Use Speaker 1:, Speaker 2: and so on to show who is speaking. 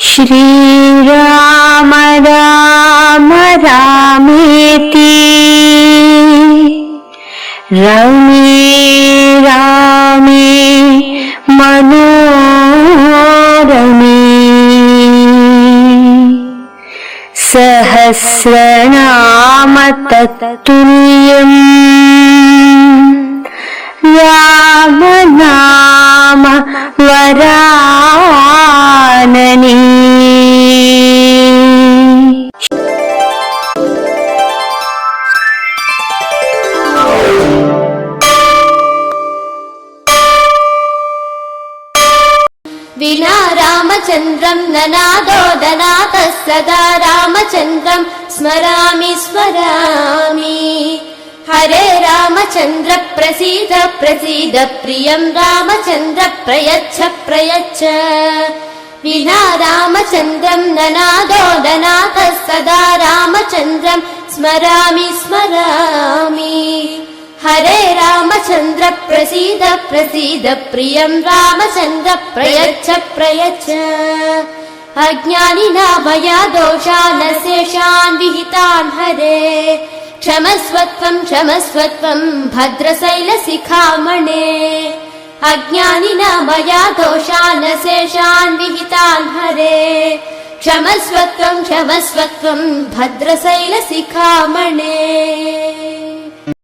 Speaker 1: श्रीराम राम रामेति रमे रामे मनोरमे सहस्रनाम तत्तुल्यम् राम नाम वरानने।
Speaker 2: विना रामचन्द्रं ननादोदनातः सदा रामचन्द्रं स्मरामि स्मरामि। हरे रामचन्द्र प्रसीद प्रसीद प्रियं रामचन्द्र प्रयच्छ प्रयच्छ। विना रामचन्द्रं ननादोदनातः सदा रामचन्द्रं स्मरामि स्मरामि। हरे रामचन्द्र प्रसीद प्रसीद प्रियं रामचन्द्र प्रयच्छ प्रयच्छ। अज्ञानिना मया दोषान् शेषान् विहितान् हरे क्षमस्वत्वं क्षमस्वत्वं भद्रशैलशिखामणे। अज्ञानिना मया दोषान् शेषान् विहितान् हरे क्षमस्वत्वं क्षमस्वत्वं भद्रशैलशिखामणे।